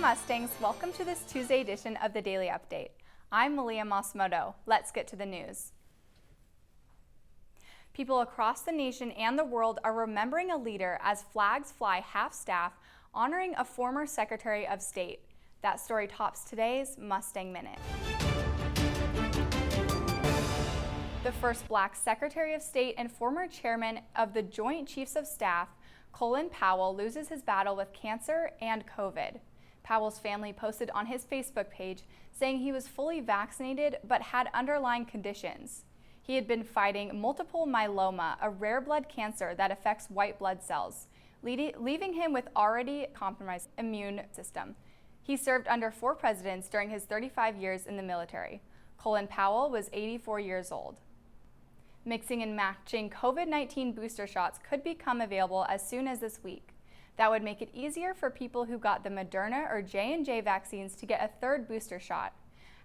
Mustangs, welcome to this Tuesday edition of the Daily Update. I'm Melia Masumoto. Let's get to the news. People across the nation and the world are remembering a leader as flags fly half-staff, honoring a former Secretary of State. That story tops today's Mustang Minute. The first Black Secretary of State and former chairman of the Joint Chiefs of Staff, Colin Powell, loses his battle with cancer and COVID. Powell's family posted on his Facebook page saying he was fully vaccinated but had underlying conditions. He had been fighting multiple myeloma, a rare blood cancer that affects white blood cells, leaving him with already compromised immune system. He served under 4 presidents during his 35 years in the military. Colin Powell was 84 years old. Mixing and matching COVID-19 booster shots could become available as soon as this week. That would make it easier for people who got the Moderna or J&J vaccines to get a 3rd booster shot.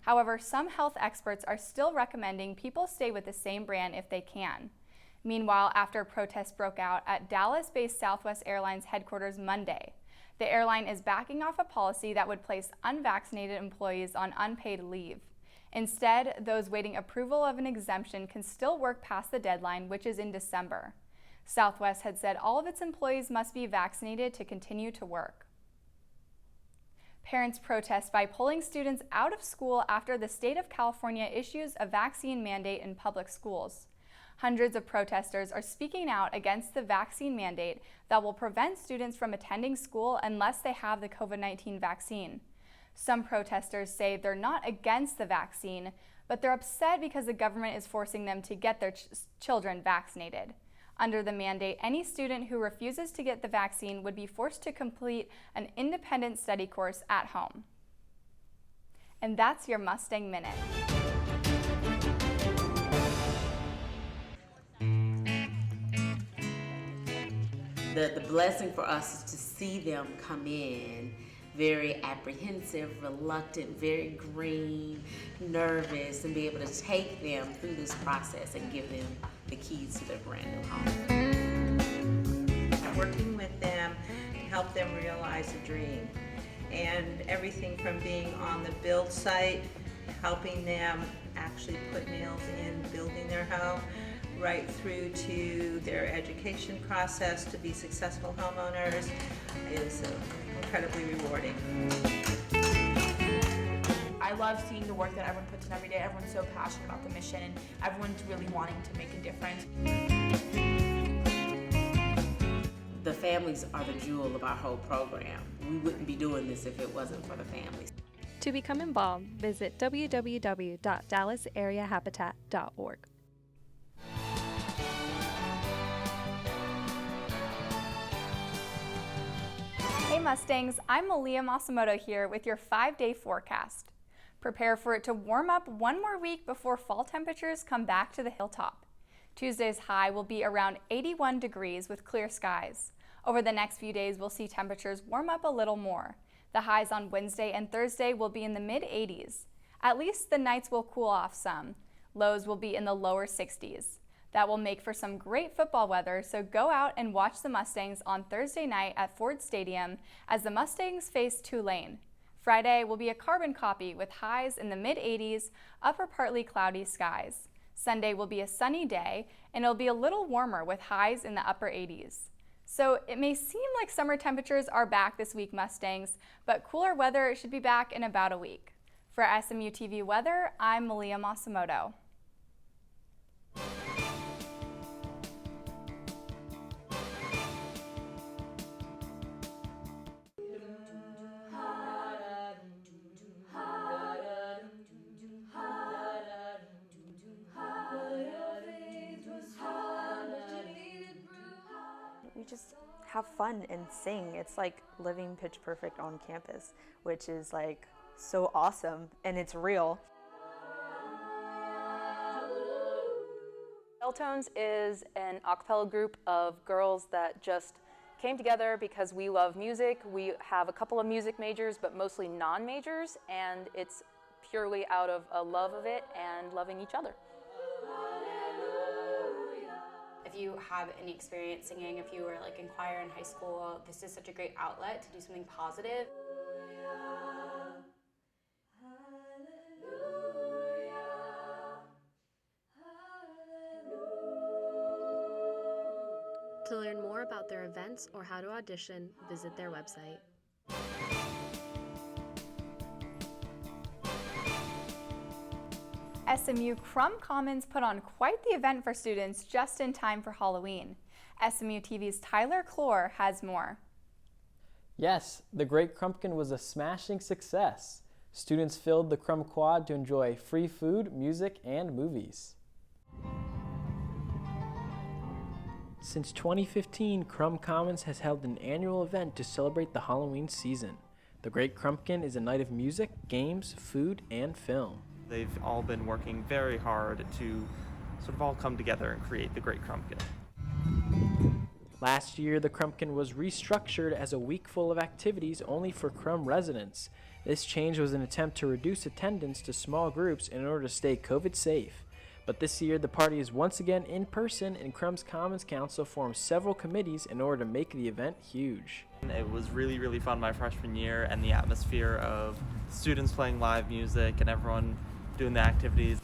However, some health experts are still recommending people stay with the same brand if they can. Meanwhile, after protests broke out at Dallas-based Southwest Airlines headquarters Monday, the airline is backing off a policy that would place unvaccinated employees on unpaid leave. Instead, those waiting approval of an exemption can still work past the deadline, which is in December. Southwest had said all of its employees must be vaccinated to continue to work. Parents protest by pulling students out of school after the state of California issues a vaccine mandate in public schools. Hundreds of protesters are speaking out against the vaccine mandate that will prevent students from attending school unless they have the COVID-19 vaccine. Some protesters say they're not against the vaccine, but they're upset because the government is forcing them to get their children vaccinated. Under the mandate, any student who refuses to get the vaccine would be forced to complete an independent study course at home. And that's your Mustang Minute. The blessing for us is to see them come in very apprehensive, reluctant, very green, nervous, and be able to take them through this process and give them the keys to their brand new home. Working with them to help them realize a dream, and everything from being on the build site, helping them actually put nails in building their home, right through to their education process to be successful homeowners is incredibly rewarding. I love seeing the work that everyone puts in every day. Everyone's so passionate about the mission and everyone's really wanting to make a difference. The families are the jewel of our whole program. We wouldn't be doing this if it wasn't for the families. To become involved, visit www.dallasareahabitat.org. Hey Mustangs, I'm Melia Masumoto here with your 5-day forecast. Prepare for it to warm up one more week before fall temperatures come back to the hilltop. Tuesday's high will be around 81 degrees with clear skies. Over the next few days, we'll see temperatures warm up a little more. The highs on Wednesday and Thursday will be in the mid-80s. At least the nights will cool off some. Lows will be in the lower 60s. That will make for some great football weather, so go out and watch the Mustangs on Thursday night at Ford Stadium as the Mustangs face Tulane. Friday will be a carbon copy with highs in the mid-80s, upper partly cloudy skies. Sunday will be a sunny day, and it'll be a little warmer with highs in the upper 80s. So it may seem like summer temperatures are back this week, Mustangs, but cooler weather should be back in about a week. For SMU-TV weather, I'm Melia Masumoto. We just have fun and sing. It's like living pitch perfect on campus, which is like so awesome, and it's real. Realtones is an a cappella group of girls that just came together because we love music. We have a couple of music majors, but mostly non-majors, and it's purely out of a love of it and loving each other. If you have any experience singing, if you were like in choir in high school, this is such a great outlet to do something positive. To learn more about their events or how to audition, visit their website. SMU Crumb Commons put on quite the event for students just in time for Halloween. SMU-TV's Tyler Clure has more. Yes, the Great Crumpkin was a smashing success. Students filled the Crumb Quad to enjoy free food, music, and movies. Since 2015, Crumb Commons has held an annual event to celebrate the Halloween season. The Great Crumpkin is a night of music, games, food, and film. They've all been working very hard to sort of all come together and create the Great Crumpkin. Last year, the Crumpkin was restructured as a week full of activities only for Crumb residents. This change was an attempt to reduce attendance to small groups in order to stay COVID safe. But this year, the party is once again in person, and Crumb's Commons Council formed several committees in order to make the event huge. It was really, really fun my freshman year, and the atmosphere of students playing live music and everyone doing the activities.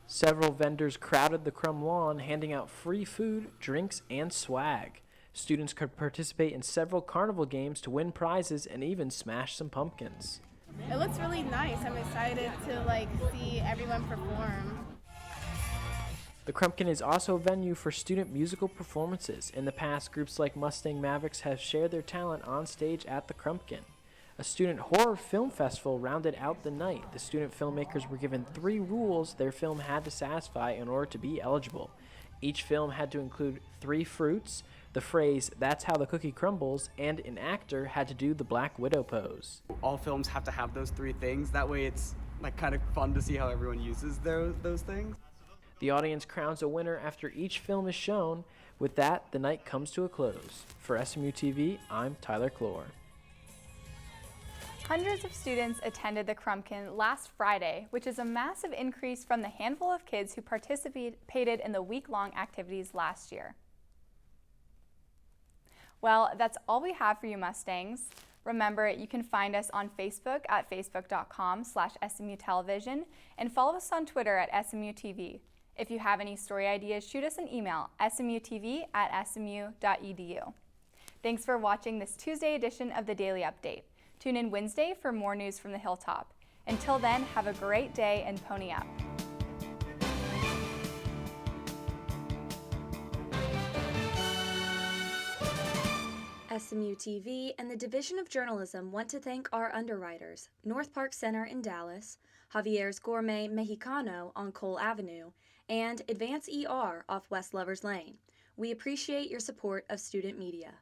Several vendors crowded the Crumb lawn, handing out free food, drinks, and swag. Students could participate in several carnival games to win prizes and even smash some pumpkins. It looks really nice. I'm excited to see everyone perform. The Crumpkin is also a venue for student musical performances. In the past, groups like Mustang Mavericks have shared their talent on stage at the Crumpkin. A student horror film festival rounded out the night. The student filmmakers were given 3 rules their film had to satisfy in order to be eligible. Each film had to include 3 fruits, the phrase, "That's how the cookie crumbles," and an actor had to do the Black Widow pose. All films have to have those 3 things. That way it's kind of fun to see how everyone uses those things. The audience crowns a winner after each film is shown. With that, the night comes to a close. For SMU-TV, I'm Tyler Clure. Hundreds of students attended the Crumpkin last Friday, which is a massive increase from the handful of kids who participated in the week-long activities last year. Well, that's all we have for you Mustangs. Remember, you can find us on Facebook at facebook.com/SMU-television and follow us on Twitter at SMU-TV. If you have any story ideas, shoot us an email, smutv@smu.edu. Thanks for watching this Tuesday edition of the Daily Update. Tune in Wednesday for more news from the Hilltop. Until then, have a great day and pony up. SMU-TV and the Division of Journalism want to thank our underwriters, North Park Center in Dallas, Javier's Gourmet Mexicano on Cole Avenue, and Advance ER off West Lovers Lane. We appreciate your support of student media.